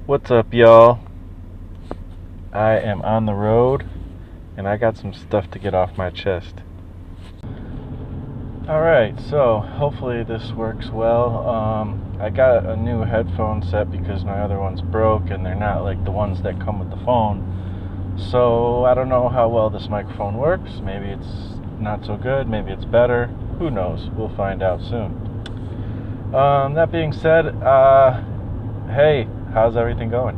What's up, y'all? I am on the road and I got some stuff to get off my chest. Alright, so hopefully this works well. I got a new headphone set because my other one's broke and they're not like the ones that come with the phone. So I don't know how well this microphone works. Maybe it's not so good, maybe it's better. Who knows? We'll find out soon. That being said, hey, how's everything going?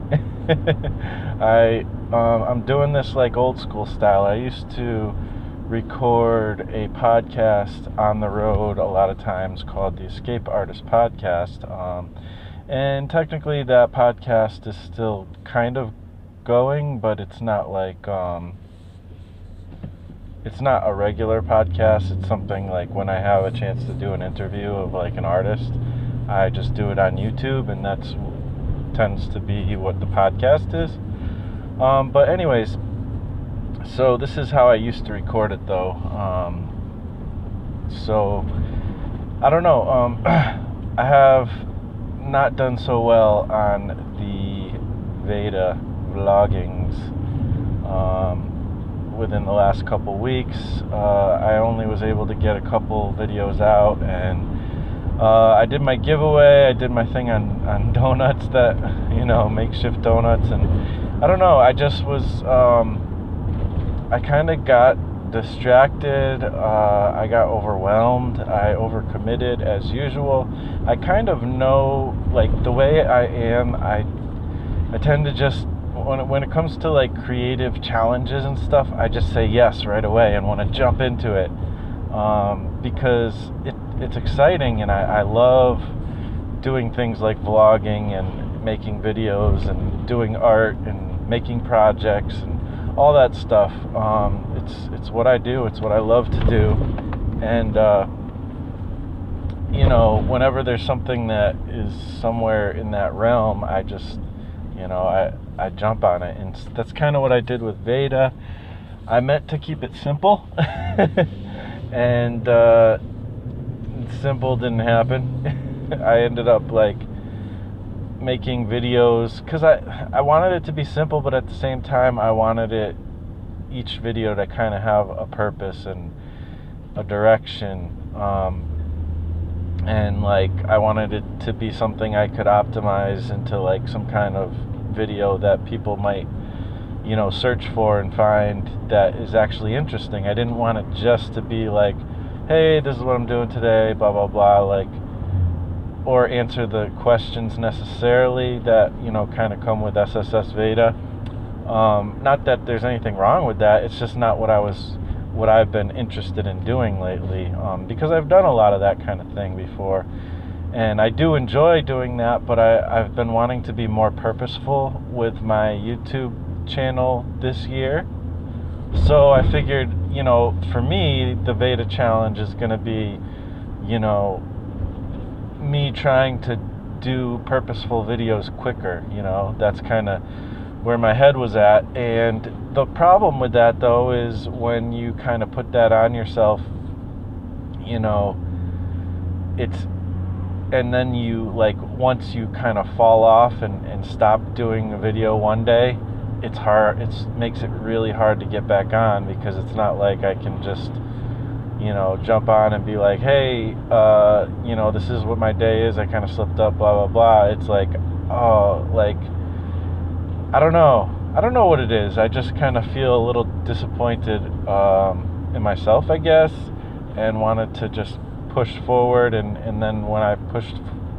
I'm doing this like old school style. I used to record a podcast on the road a lot of times called the Escape Artist Podcast, and technically that podcast is still kind of going, but it's not like it's not a regular podcast. It's something like when I have a chance to do an interview of like an artist, I just do it on YouTube, and that's tends to be what the podcast is. But anyways, so this is how I used to record it though. So I don't know. I have not done so well on the Veda vloggings within the last couple weeks. I only was able to get a couple videos out, and I did my giveaway. I did my thing on donuts, that, makeshift donuts, and I don't know, I just was, I kind of got distracted, I got overwhelmed, I overcommitted as usual. I kind of know, like, the way I am, I tend to just, when it comes to, like, creative challenges and stuff, I just say yes right away and want to jump into it, because it's exciting, and I love doing things like vlogging and making videos and doing art and making projects and all that stuff. It's what I do. It's what I love to do. And whenever there's something that is somewhere in that realm, I just, I jump on it. And that's kind of what I did with Veda. I meant to keep it simple, and simple didn't happen. I ended up like making videos because I wanted it to be simple, but at the same time I wanted each video to kind of have a purpose and a direction, and like I wanted it to be something I could optimize into like some kind of video that people might search for and find that is actually interesting. I didn't want it just to be like, hey, this is what I'm doing today, blah blah blah, like, or answer the questions necessarily that kind of come with SSS Veda. Not that there's anything wrong with that, it's just not what I've been interested in doing lately, because I've done a lot of that kind of thing before, and I do enjoy doing that, but I've been wanting to be more purposeful with my YouTube channel this year. So I figured, for me, the Veda challenge is going to be, me trying to do purposeful videos quicker. That's kind of where my head was at. And the problem with that, though, is when you kind of put that on yourself, and then you, like, once you kind of fall off and stop doing a video one day, it's hard. It makes it really hard to get back on, because it's not like I can just, jump on and be like, hey, this is what my day is. I kind of slipped up, blah, blah, blah. It's like, oh, like, I don't know what it is. I just kind of feel a little disappointed in myself, I guess, and wanted to just push forward. And then when I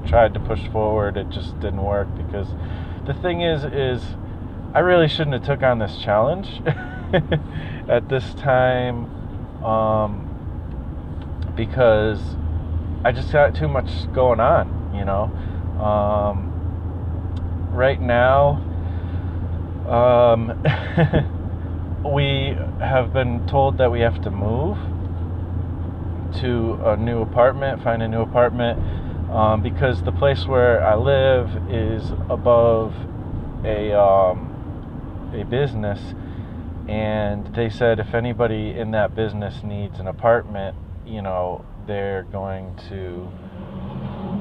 tried to push forward, it just didn't work, because the thing is I really shouldn't have took on this challenge at this time, because I just got too much going on, right now, we have been told that we have to move to a new apartment, find a new apartment, because the place where I live is above a business, and they said if anybody in that business needs an apartment,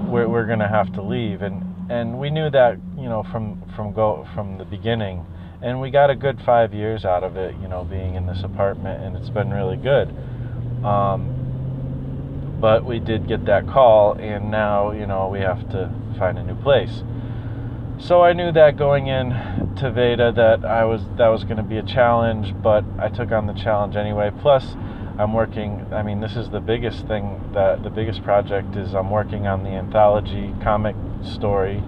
we're going to have to leave. And and we knew that, you know, from the beginning, and we got a good 5 years out of it, you know, being in this apartment, and it's been really good. But we did get that call, and now, you know, we have to find a new place. So I knew that going in to Veda that was going to be a challenge, but I took on the challenge anyway. Plus, I'm working. I mean, this is the biggest thing. The biggest project is I'm working on the anthology comic story,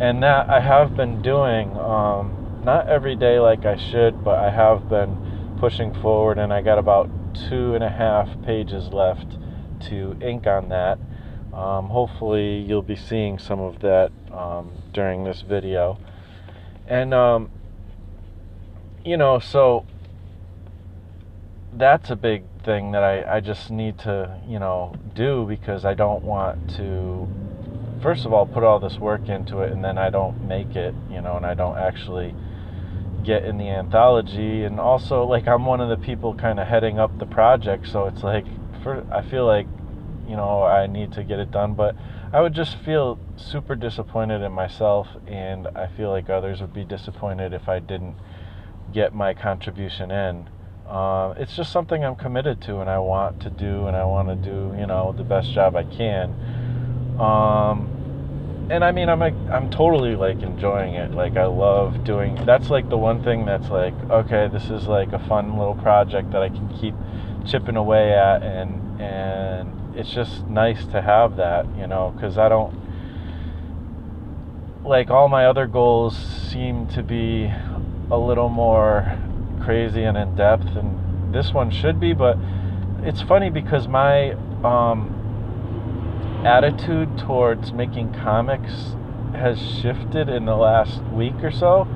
and that I have been doing. Not every day like I should, but I have been pushing forward, and I got about 2.5 pages left to ink on that. Hopefully you'll be seeing some of that during this video. And you know, so that's a big thing that I just need to, you know, do, because I don't want to, first of all, put all this work into it and then I don't make it, you know, and I don't actually get in the anthology. And also, like, I'm one of the people kind of heading up the project, so it's like, I feel like, you know, I need to get it done, but I would just feel super disappointed in myself, and I feel like others would be disappointed if I didn't get my contribution in. It's just something I'm committed to, and I want to do, and I want to do, you know, the best job I can. And I mean, I'm totally, like, enjoying it. Like, I love doing, that's like the one thing that's like, okay, this is like a fun little project that I can keep chipping away at, and it's just nice to have that, you know, because I don't, like, all my other goals seem to be a little more crazy and in depth, and this one should be. But it's funny because my attitude towards making comics has shifted in the last week or so.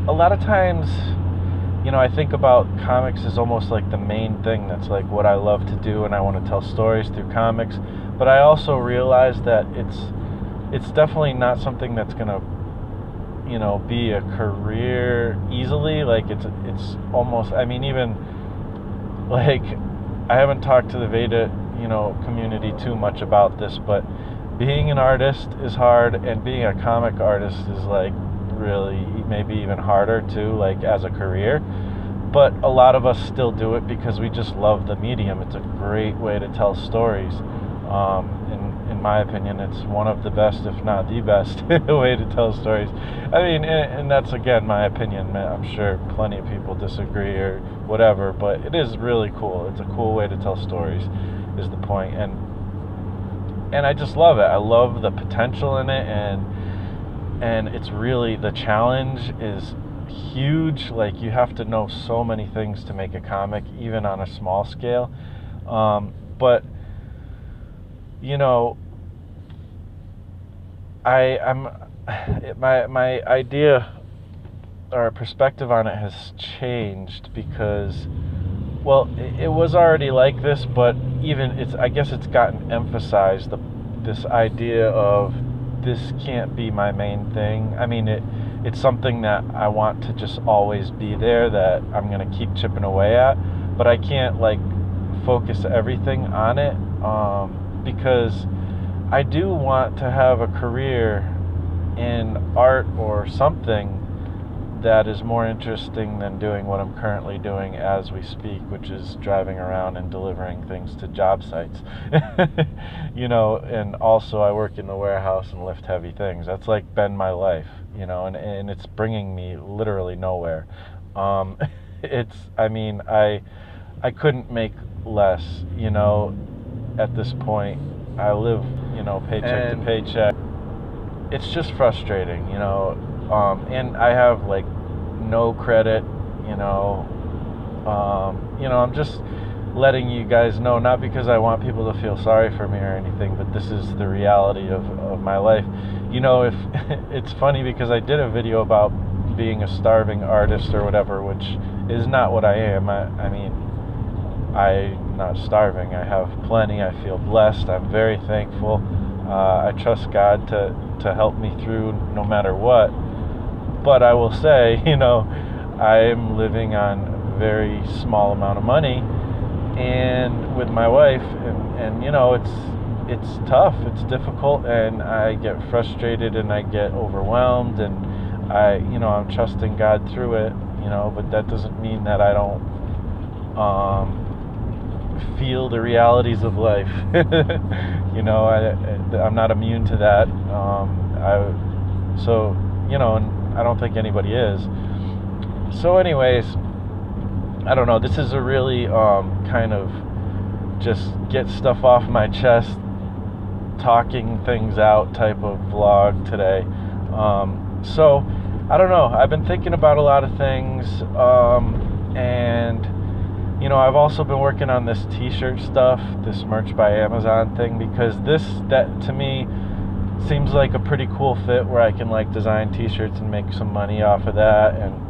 A lot of times, you know, I think about comics as almost like the main thing. That's like what I love to do, and I want to tell stories through comics. But I also realize that it's definitely not something that's gonna, you know, be a career easily. Like, it's almost, I mean, even like, I haven't talked to the Veda, you know, community too much about this, but being an artist is hard, and being a comic artist is, like, really maybe even harder too, like, as a career. But a lot of us still do it because we just love the medium. It's a great way to tell stories. In my opinion, it's one of the best, if not the best, way to tell stories. I mean, and that's, again, my opinion. I'm sure plenty of people disagree or whatever, but it is really cool. It's a cool way to tell stories, is the point. And I just love it. I love the potential in it, and it's really, the challenge is huge. Like, you have to know so many things to make a comic, even on a small scale. But, you know, my idea or perspective on it has changed because, well, it was already like this, but even I guess it's gotten emphasized, this idea of this can't be my main thing. I mean, it's something that I want to just always be there, that I'm going to keep chipping away at, but I can't, like, focus everything on it, because I do want to have a career in art or something that is more interesting than doing what I'm currently doing as we speak, which is driving around and delivering things to job sites. You know, and also I work in the warehouse and lift heavy things. That's, like, been my life, you know, and it's bringing me literally nowhere. I mean, I couldn't make less, you know, at this point. I live, you know, paycheck to paycheck. It's just frustrating, you know, and I have, like, no credit, you know. I'm just letting you guys know, not because I want people to feel sorry for me or anything, but this is the reality of my life. You know, if it's funny because I did a video about being a starving artist or whatever, which is not what I am. I mean, I'm not starving. I have plenty. I feel blessed. I'm very thankful. I trust God to help me through no matter what. But I will say, you know, I'm living on a very small amount of money, and with my wife, and you know, it's tough, it's difficult, and I get frustrated and I get overwhelmed, and I'm trusting God through it, but that doesn't mean that I don't feel the realities of life. I'm not immune to that. And I don't think anybody is. So anyways, I don't know, this is a really kind of just get stuff off my chest, talking things out type of vlog today. So I don't know, I've been thinking about a lot of things, and I've also been working on this t-shirt stuff, this merch by Amazon thing, because that to me seems like a pretty cool fit where I can like design t-shirts and make some money off of that, and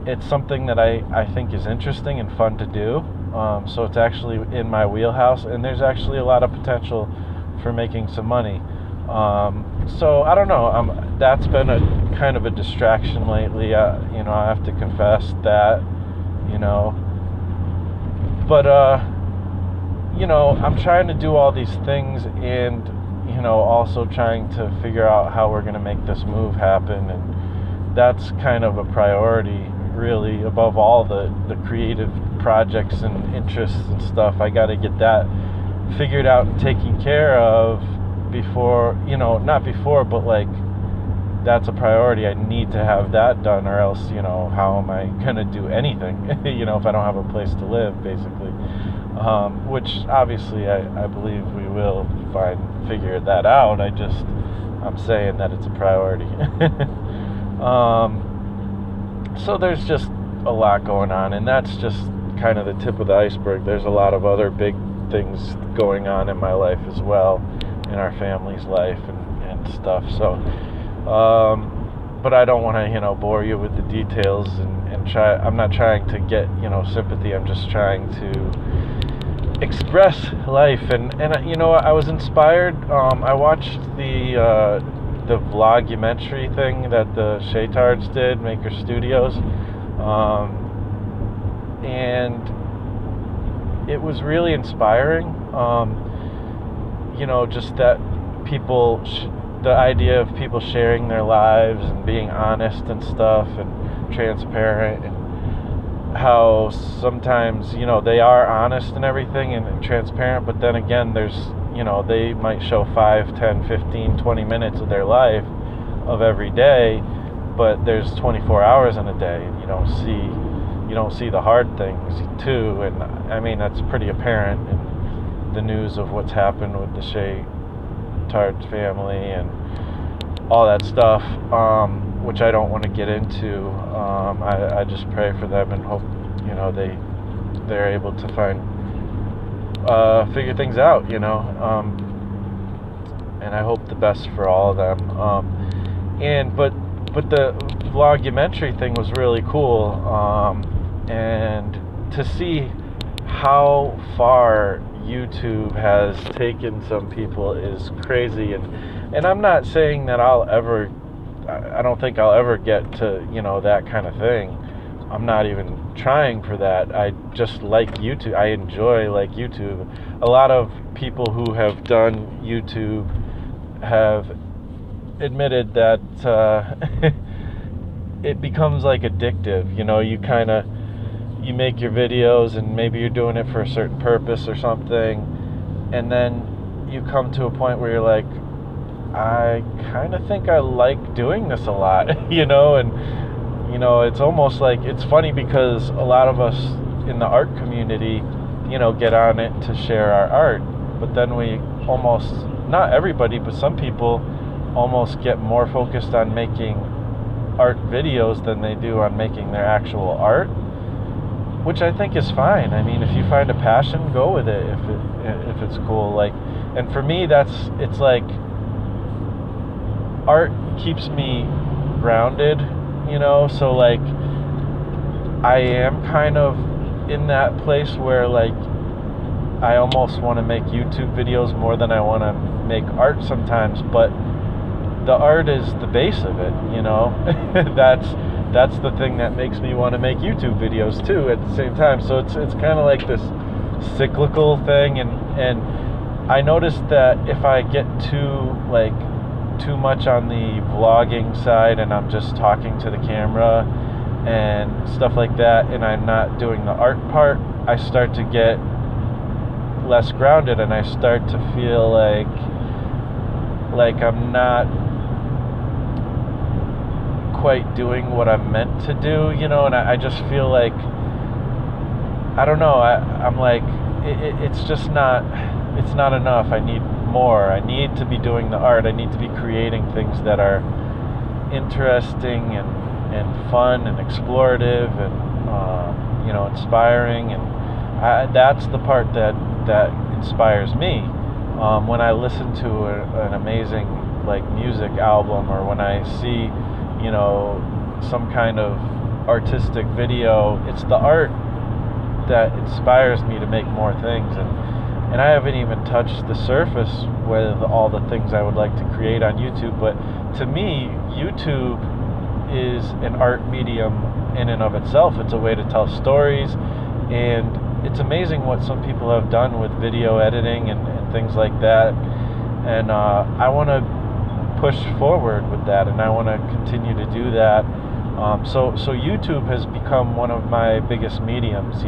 it's something that I think is interesting and fun to do. So it's actually in my wheelhouse, and there's actually a lot of potential for making some money. So I don't know, that's been a kind of a distraction lately. I have to confess that, but I'm trying to do all these things, and also trying to figure out how we're going to make this move happen, and that's kind of a priority, really, above all the creative projects and interests and stuff. I got to get that figured out and taken care of before, not before, but like that's a priority. I need to have that done, or else, how am I going to do anything, if I don't have a place to live, basically. Which obviously I believe we will figure that out. I'm saying that it's a priority. So there's just a lot going on, and that's just kind of the tip of the iceberg. There's a lot of other big things going on in my life as well, in our family's life and stuff. So but I don't want to bore you with the details, and I'm not trying to get sympathy. I'm just trying to express life, and I was inspired. I watched the vlogumentary thing that the Shaytards did, Maker Studios, and it was really inspiring. Just that people, the idea of people sharing their lives and being honest and stuff, and transparent, and how sometimes they are honest and everything and transparent, but then again there's they might show 5, 10, 15, 20 minutes of their life of every day, but there's 24 hours in a day, and you don't see the hard things too. And I mean, that's pretty apparent in the news of what's happened with the Shaytards family and all that stuff, which I don't want to get into. I just pray for them and hope they're able to figure things out, and I hope the best for all of them. But the vlogumentary thing was really cool, and to see how far YouTube has taken some people is crazy. And I'm not saying that I don't think I'll ever get to that kind of thing. I'm not even trying for that. I just like YouTube. I enjoy YouTube. A lot of people who have done YouTube have admitted that it becomes like addictive. You make your videos, and maybe you're doing it for a certain purpose or something, and then you come to a point where you're like, I kind of think I like doing this a lot, and it's almost like, it's funny because a lot of us in the art community, get on it to share our art, but then we almost, not everybody, but some people almost get more focused on making art videos than they do on making their actual art, which I think is fine. I mean, if you find a passion, go with it if it's cool. And for me, it's like art keeps me grounded, so I am kind of in that place where I almost want to make YouTube videos more than I want to make art sometimes, but the art is the base of it, that's the thing that makes me want to make YouTube videos too at the same time. So it's kind of like this cyclical thing, and I noticed that if I get too much on the vlogging side and I'm just talking to the camera and stuff like that, and I'm not doing the art part, I start to get less grounded, and I start to feel like I'm not quite doing what I'm meant to do, and I just feel like, I don't know, I'm like, it's just not, it's not enough. I need more. I need to be doing the art. I need to be creating things that are interesting and fun and explorative and inspiring, and that's the part that inspires me. When I listen to an amazing music album, or when I see some kind of artistic video, it's the art that inspires me to make more things. And I haven't even touched the surface with all the things I would like to create on YouTube. But to me, YouTube is an art medium in and of itself. It's a way to tell stories, and it's amazing what some people have done with video editing and things like that. And I want to push forward with that, and I want to continue to do that. So YouTube has become one of my biggest mediums.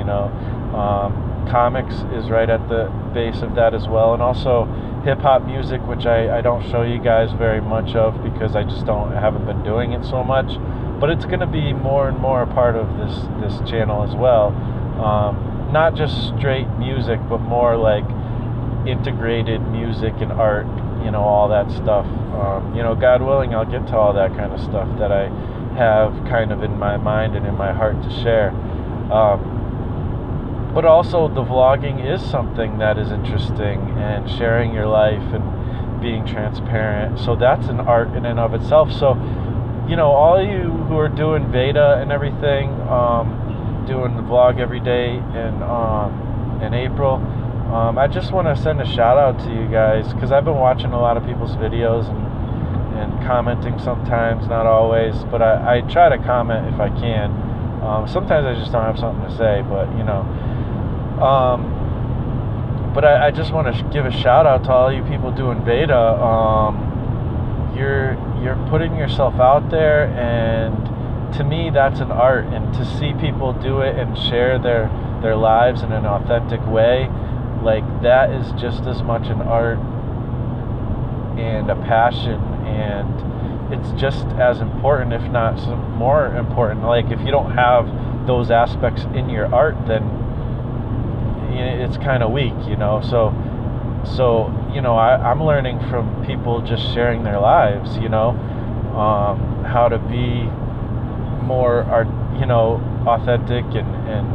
Comics is right at the base of that as well, and also hip-hop music, which I don't show you guys very much of because I just haven't been doing it so much, but it's going to be more and more a part of this channel as well. Not just straight music, but more like integrated music and art, all that stuff. God willing, I'll get to all that kind of stuff that I have kind of in my mind and in my heart to share. But also the vlogging is something that is interesting, and sharing your life and being transparent. So that's an art in and of itself. So, all you who are doing Veda and everything, doing the vlog every day in April, I just want to send a shout out to you guys, because I've been watching a lot of people's videos and commenting sometimes, not always, but I try to comment if I can. Sometimes I just don't have something to say, but but I just want to give a shout out to all you people doing Veda. You're putting yourself out there, and to me that's an art. And to see people do it and share their lives in an authentic way, that is just as much an art and a passion, and it's just as important, if not some more important. If you don't have those aspects in your art, then it's kind of weak, so I'm learning from people just sharing their lives, how to be more authentic and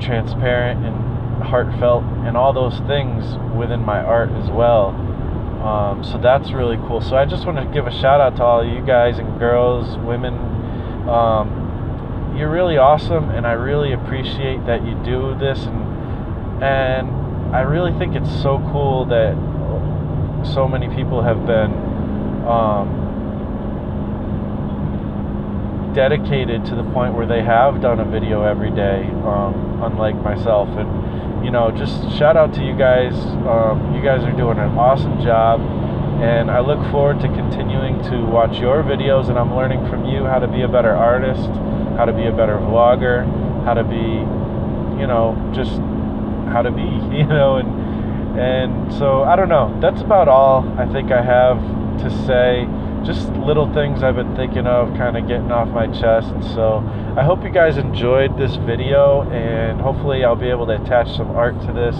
transparent and heartfelt and all those things within my art as well. So that's really cool. So I just want to give a shout out to all of you guys and girls, women. You're really awesome, and I really appreciate that you do this, and I really think it's so cool that so many people have been dedicated to the point where they have done a video every day, unlike myself. And just shout out to you guys. You guys are doing an awesome job, and I look forward to continuing to watch your videos, and I'm learning from you how to be a better artist, how to be a better vlogger, how to be, just how to be, and so I don't know, that's about all I think I have to say. Just little things I've been thinking of, kind of getting off my chest. So I hope you guys enjoyed this video, and hopefully I'll be able to attach some art to this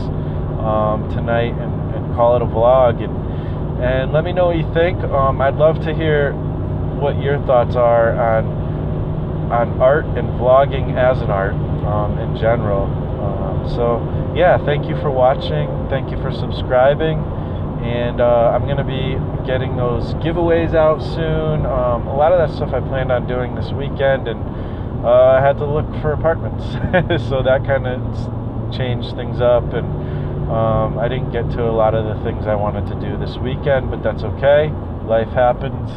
tonight and call it a vlog, and let me know what you think. I'd love to hear what your thoughts are on art and vlogging as an art in general. So yeah, thank you for watching, thank you for subscribing, and I'm going to be getting those giveaways out soon. A lot of that stuff I planned on doing this weekend, and I had to look for apartments so that kind of changed things up, and I didn't get to a lot of the things I wanted to do this weekend, but that's okay. Life happens.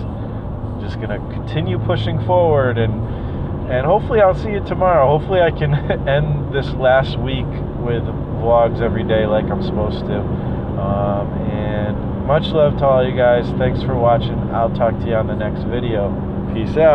Just going to continue pushing forward, and hopefully I'll see you tomorrow. Hopefully I can end this last week with vlogs every day like I'm supposed to. And much love to all you guys. Thanks for watching. I'll talk to you on the next video. Peace out.